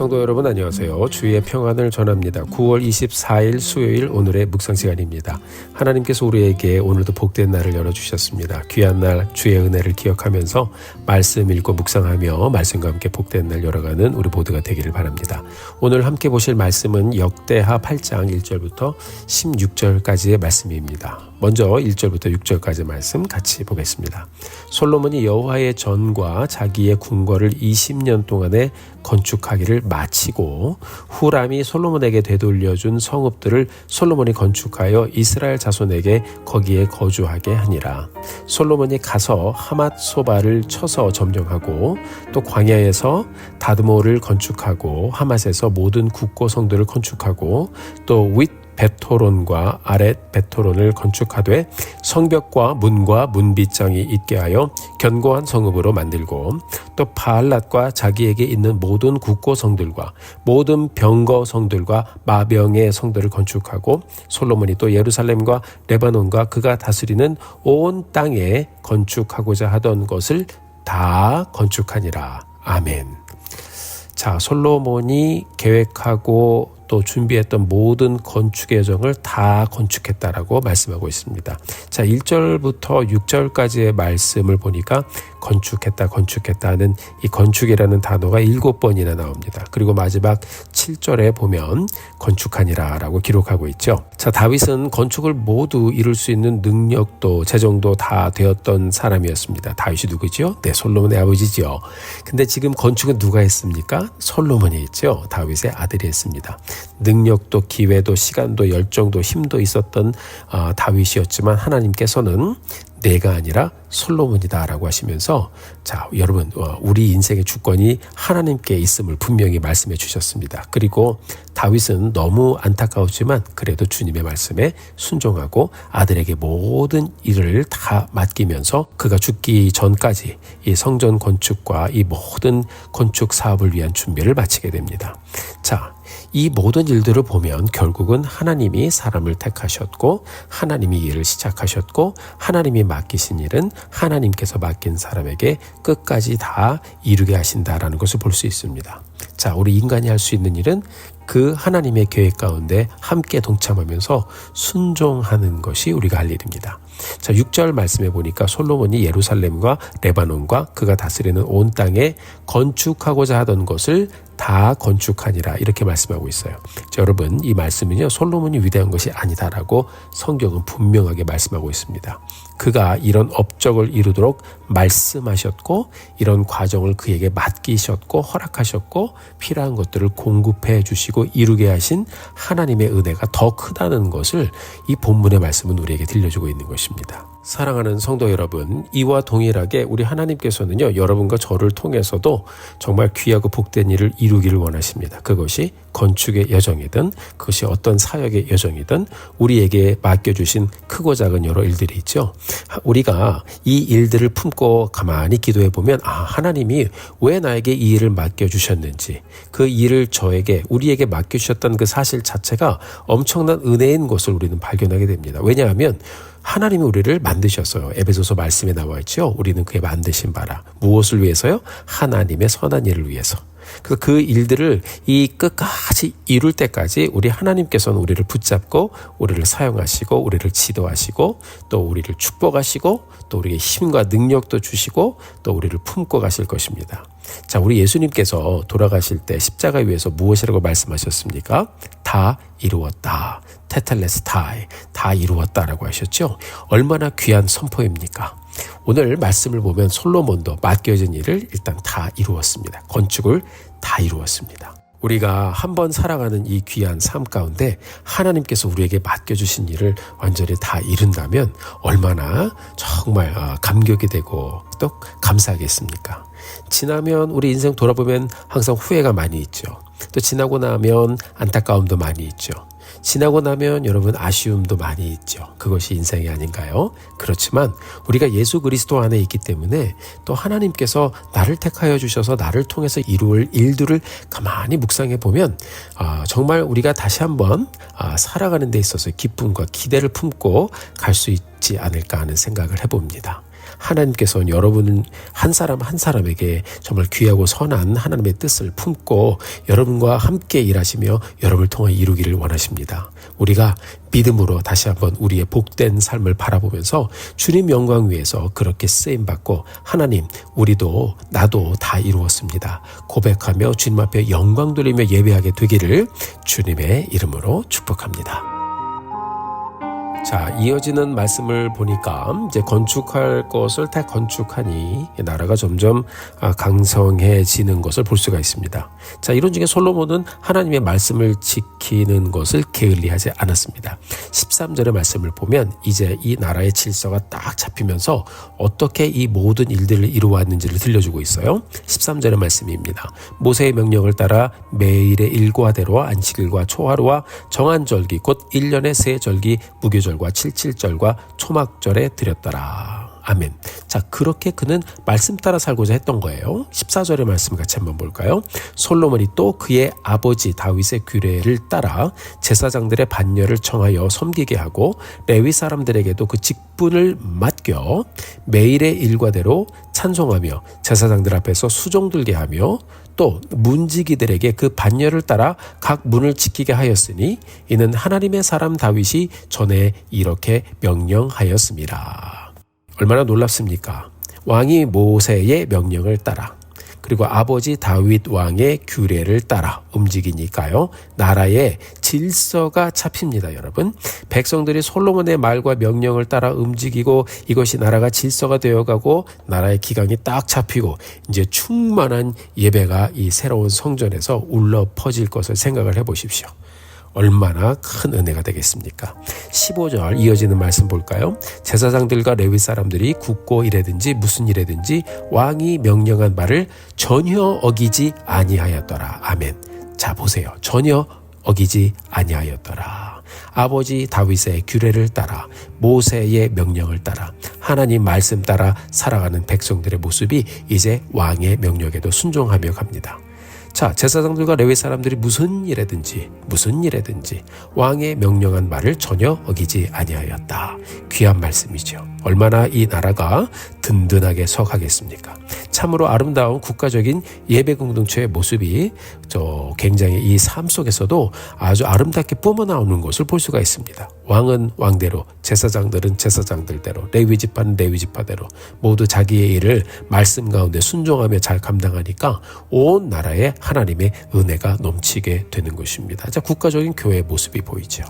성도 여러분 안녕하세요. 주의 평안을 전합니다. 9월 24일 수요일 오늘의 묵상 시간입니다. 하나님께서 우리에게 오늘도 복된 날을 열어주셨습니다. 귀한 날 주의 은혜를 기억하면서 말씀 읽고 묵상하며 말씀과 함께 복된 날 열어가는 우리 모두가 되기를 바랍니다. 오늘 함께 보실 말씀은 역대하 8장 1절부터 16절까지의 말씀입니다. 먼저 1절부터 6절까지 말씀 같이 보겠습니다. 솔로몬이 여호와의 전과 자기의 궁궐을 20년 동안에 건축하기를 마치고 후람이 솔로몬에게 되돌려준 성읍들을 솔로몬이 건축하여 이스라엘 자손에게 거기에 거주하게 하니라. 솔로몬이 가서 하맛소바를 쳐서 점령하고 또 광야에서 다드모를 건축하고 하맛에서 모든 국고 성들을 건축하고 또 윗 베토론과 아랫 베토론을 건축하되 성벽과 문과 문빗장이 있게 하여 견고한 성읍으로 만들고 또 바알랏과 자기에게 있는 모든 국고 성들과 모든 병거 성들과 마병의 성들을 건축하고 솔로몬이 또 예루살렘과 레바논과 그가 다스리는 온 땅에 건축하고자 하던 것을 다 건축하니라. 아멘. 자, 솔로몬이 계획하고 또 준비했던 모든 건축의 여정을 다 건축했다라고 말씀하고 있습니다. 자, 1절부터 6절까지의 말씀을 보니까 건축했다 하는 이 건축이라는 단어가 7번이나 나옵니다. 그리고 마지막 7절에 보면 건축하니라 라고 기록하고 있죠. 자, 다윗은 건축을 모두 이룰 수 있는 능력도 재정도 다 되었던 사람이었습니다. 다윗이 누구죠? 네, 솔로몬의 아버지죠. 근데 지금 건축은 누가 했습니까? 솔로몬이 했죠. 다윗의 아들이 했습니다. 능력도 기회도 시간도 열정도 힘도 있었던 다윗이었지만 하나님께서는 내가 아니라 솔로몬이다 라고 하시면서 자, 여러분 우리 인생의 주권이 하나님께 있음을 분명히 말씀해 주셨습니다. 그리고 다윗은 너무 안타까웠지만 그래도 주님의 말씀에 순종하고 아들에게 모든 일을 다 맡기면서 그가 죽기 전까지 이 성전 건축과 이 모든 건축 사업을 위한 준비를 마치게 됩니다. 자, 이 모든 일들을 보면 결국은 하나님이 사람을 택하셨고 하나님이 일을 시작하셨고 하나님이 맡기신 일은 하나님께서 맡긴 사람에게 끝까지 다 이루게 하신다라는 것을 볼 수 있습니다. 자, 우리 인간이 할 수 있는 일은 그 하나님의 계획 가운데 함께 동참하면서 순종하는 것이 우리가 할 일입니다. 자, 6절 말씀해 보니까 솔로몬이 예루살렘과 레바논과 그가 다스리는 온 땅에 건축하고자 하던 것을 다 건축하니라 이렇게 말씀하고 있어요. 자, 여러분 이 말씀은요 솔로몬이 위대한 것이 아니다라고 성경은 분명하게 말씀하고 있습니다. 그가 이런 업적을 이루도록 말씀하셨고 이런 과정을 그에게 맡기셨고 허락하셨고 필요한 것들을 공급해 주시고 이루게 하신 하나님의 은혜가 더 크다는 것을 이 본문의 말씀은 우리에게 들려주고 있는 것입니다. 사랑하는 성도 여러분, 이와 동일하게 우리 하나님께서는요 여러분과 저를 통해서도 정말 귀하고 복된 일을 이루기를 원하십니다. 그것이 건축의 여정이든 그것이 어떤 사역의 여정이든 우리에게 맡겨주신 크고 작은 여러 일들이 있죠. 우리가 이 일들을 품고 가만히 기도해 보면 하나님이 왜 나에게 이 일을 맡겨주셨는지 그 일을 우리에게 맡겨주셨던 그 사실 자체가 엄청난 은혜인 것을 우리는 발견하게 됩니다. 왜냐하면 하나님이 우리를 만드셨어요. 에베소서 말씀에 나와 있죠. 우리는 그의 만드신 바라. 무엇을 위해서요? 하나님의 선한 일을 위해서. 그래서 그 일들을 이 끝까지 이룰 때까지 우리 하나님께서는 우리를 붙잡고 우리를 사용하시고 우리를 지도하시고 또 우리를 축복하시고 또 우리에게 힘과 능력도 주시고 또 우리를 품고 가실 것입니다. 자, 우리 예수님께서 돌아가실 때 십자가 위에서 무엇이라고 말씀하셨습니까? 다 이루었다. 테텔레스타이, 다 이루었다라고 하셨죠. 얼마나 귀한 선포입니까? 오늘 말씀을 보면 솔로몬도 맡겨진 일을 일단 다 이루었습니다. 건축을 다 이루었습니다. 우리가 한번 살아가는 이 귀한 삶 가운데 하나님께서 우리에게 맡겨주신 일을 완전히 다 이룬다면 얼마나 정말 감격이 되고 또 감사하겠습니까? 지나면 우리 인생 돌아보면 항상 후회가 많이 있죠. 또 지나고 나면 안타까움도 많이 있죠. 지나고 나면 여러분 아쉬움도 많이 있죠. 그것이 인생이 아닌가요? 그렇지만 우리가 예수 그리스도 안에 있기 때문에 또 하나님께서 나를 택하여 주셔서 나를 통해서 이루을 일들을 가만히 묵상해 보면 정말 우리가 다시 한번 살아가는 데 있어서 기쁨과 기대를 품고 갈 수 있지 않을까 하는 생각을 해봅니다. 하나님께서는 여러분 한 사람 한 사람에게 정말 귀하고 선한 하나님의 뜻을 품고 여러분과 함께 일하시며 여러분을 통해 이루기를 원하십니다. 우리가 믿음으로 다시 한번 우리의 복된 삶을 바라보면서 주님 영광 위에서 그렇게 쓰임받고 하나님 우리도 나도 다 이루었습니다 고백하며 주님 앞에 영광 돌리며 예배하게 되기를 주님의 이름으로 축복합니다. 자, 이어지는 말씀을 보니까 이제 건축할 것을 다 건축하니 나라가 점점 강성해지는 것을 볼 수가 있습니다. 자, 이런 중에 솔로몬은 하나님의 말씀을 지키는 것을 게을리하지 않았습니다. 13절의 말씀을 보면 이제 이 나라의 질서가 딱 잡히면서 어떻게 이 모든 일들을 이루어왔는지를 들려주고 있어요. 13절의 말씀입니다. 모세의 명령을 따라 매일의 일과대로 안식일과 초하루와 정한절기 곧 1년의 세 절기 무교절과 칠칠절과 초막절에 드렸더라. 아멘. 자, 그렇게 그는 말씀 따라 살고자 했던 거예요. 14절의 말씀 같이 한번 볼까요? 솔로몬이 또 그의 아버지 다윗의 규례를 따라 제사장들의 반열을 청하여 섬기게 하고 레위 사람들에게도 그 직분을 맡겨 매일의 일과대로 찬송하며 제사장들 앞에서 수종 들게 하며 또 문지기들에게 그 반열을 따라 각 문을 지키게 하였으니 이는 하나님의 사람 다윗이 전에 이렇게 명령하였습니다. 얼마나 놀랍습니까? 왕이 모세의 명령을 따라 그리고 아버지 다윗 왕의 규례를 따라 움직이니까요. 나라의 질서가 잡힙니다, 여러분. 백성들이 솔로몬의 말과 명령을 따라 움직이고 이것이 나라가 질서가 되어가고 나라의 기강이 딱 잡히고 이제 충만한 예배가 이 새로운 성전에서 울려 퍼질 것을 생각을 해보십시오. 얼마나 큰 은혜가 되겠습니까? 15절 이어지는 말씀 볼까요? 제사장들과 레위 사람들이 굳고 일하든지 무슨 일이든지 왕이 명령한 말을 전혀 어기지 아니하였더라. 아멘. 자, 보세요. 전혀 어기지 아니하였더라. 아버지 다윗의 규례를 따라 모세의 명령을 따라 하나님 말씀 따라 살아가는 백성들의 모습이 이제 왕의 명령에도 순종하며 갑니다. 자, 제사장들과 레위 사람들이 무슨 일이든지 왕의 명령한 말을 전혀 어기지 아니하였다. 귀한 말씀이죠. 얼마나 이 나라가 든든하게 서가겠습니까? 참으로 아름다운 국가적인 예배 공동체의 모습이 굉장히 이 삶 속에서도 아주 아름답게 뿜어나오는 것을 볼 수가 있습니다. 왕은 왕대로, 제사장들은 제사장들대로, 레위지파는 레위지파대로 모두 자기의 일을 말씀 가운데 순종하며 잘 감당하니까 온 나라에 하나님의 은혜가 넘치게 되는 것입니다. 자, 국가적인 교회의 모습이 보이죠.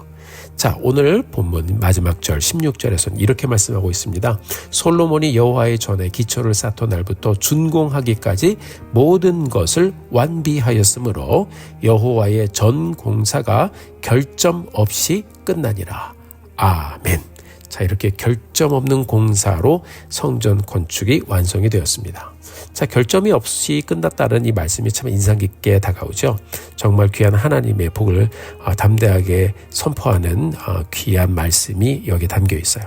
자, 오늘 본문 마지막 절 16절에서는 이렇게 말씀하고 있습니다. 솔로몬이 여호와의 전에 기초를 쌓던 날부터 준공하기까지 모든 것을 완비하였으므로 여호와의 전 공사가 결점 없이 끝나니라. 아멘. 자, 이렇게 결점 없는 공사로 성전 건축이 완성이 되었습니다. 자, 결점이 없이 끝났다는 이 말씀이 참 인상 깊게 다가오죠. 정말 귀한 하나님의 복을 담대하게 선포하는 귀한 말씀이 여기 담겨 있어요.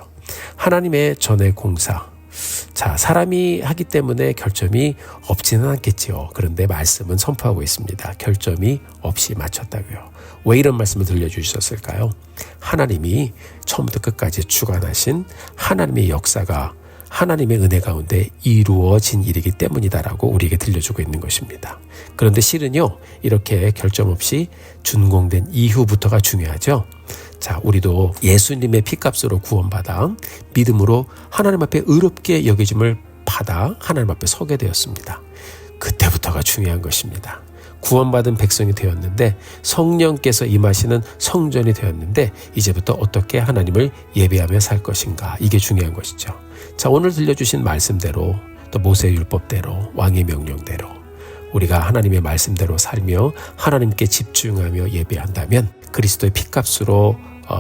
하나님의 전의 공사. 자, 사람이 하기 때문에 결점이 없지는 않겠지요. 그런데 말씀은 선포하고 있습니다. 결점이 없이 마쳤다고요. 왜 이런 말씀을 들려주셨을까요? 하나님이 처음부터 끝까지 주관하신 하나님의 역사가 하나님의 은혜 가운데 이루어진 일이기 때문이다라고 우리에게 들려주고 있는 것입니다. 그런데 실은요, 이렇게 결점 없이 준공된 이후부터가 중요하죠. 자, 우리도 예수님의 피값으로 구원받아 믿음으로 하나님 앞에 의롭게 여겨짐을 받아 하나님 앞에 서게 되었습니다. 그때부터가 중요한 것입니다. 구원받은 백성이 되었는데 성령께서 임하시는 성전이 되었는데 이제부터 어떻게 하나님을 예배하며 살 것인가, 이게 중요한 것이죠. 자, 오늘 들려주신 말씀대로 또 모세의 율법대로 왕의 명령대로 우리가 하나님의 말씀대로 살며 하나님께 집중하며 예배한다면 그리스도의 피값으로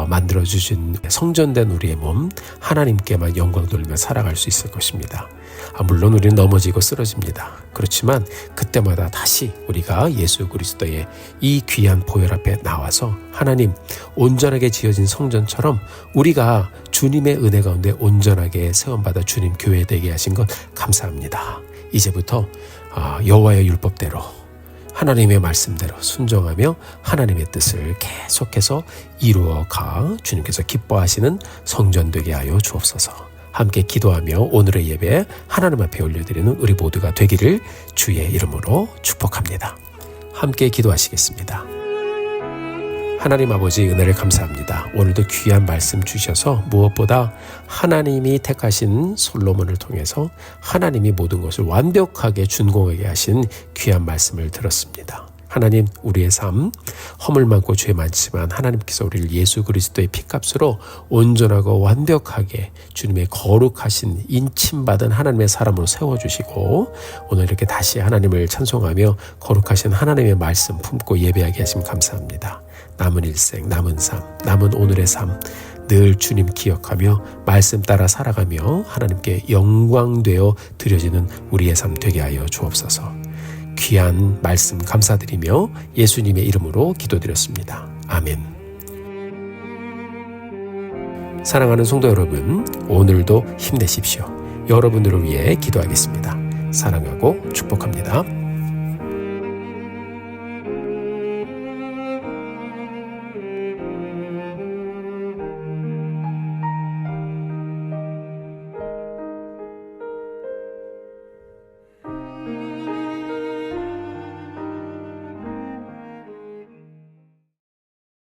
만들어주신 성전된 우리의 몸 하나님께만 영광 돌리며 살아갈 수 있을 것입니다. 물론 우리는 넘어지고 쓰러집니다. 그렇지만 그때마다 다시 우리가 예수 그리스도의 이 귀한 보혈 앞에 나와서 하나님, 온전하게 지어진 성전처럼 우리가 주님의 은혜 가운데 온전하게 세움받아 주님 교회 되게 하신 것 감사합니다. 이제부터 여호와의 율법대로 하나님의 말씀대로 순종하며 하나님의 뜻을 계속해서 이루어가 주님께서 기뻐하시는 성전 되게 하여 주옵소서. 함께 기도하며 오늘의 예배 하나님 앞에 올려드리는 우리 모두가 되기를 주의 이름으로 축복합니다. 함께 기도하시겠습니다. 하나님 아버지 은혜를 감사합니다. 오늘도 귀한 말씀 주셔서 무엇보다 하나님이 택하신 솔로몬을 통해서 하나님이 모든 것을 완벽하게 준공하게 하신 귀한 말씀을 들었습니다. 하나님, 우리의 삶 허물 많고 죄 많지만 하나님께서 우리를 예수 그리스도의 피값으로 온전하고 완벽하게 주님의 거룩하신 인침받은 하나님의 사람으로 세워주시고 오늘 이렇게 다시 하나님을 찬송하며 거룩하신 하나님의 말씀 품고 예배하게 하시면 감사합니다. 남은 일생, 남은 삶, 남은 오늘의 삶 늘 주님 기억하며 말씀 따라 살아가며 하나님께 영광되어 드려지는 우리의 삶 되게 하여 주옵소서. 귀한 말씀 감사드리며 예수님의 이름으로 기도드렸습니다. 아멘. 사랑하는 성도 여러분, 오늘도 힘내십시오. 여러분들을 위해 기도하겠습니다. 사랑하고 축복합니다.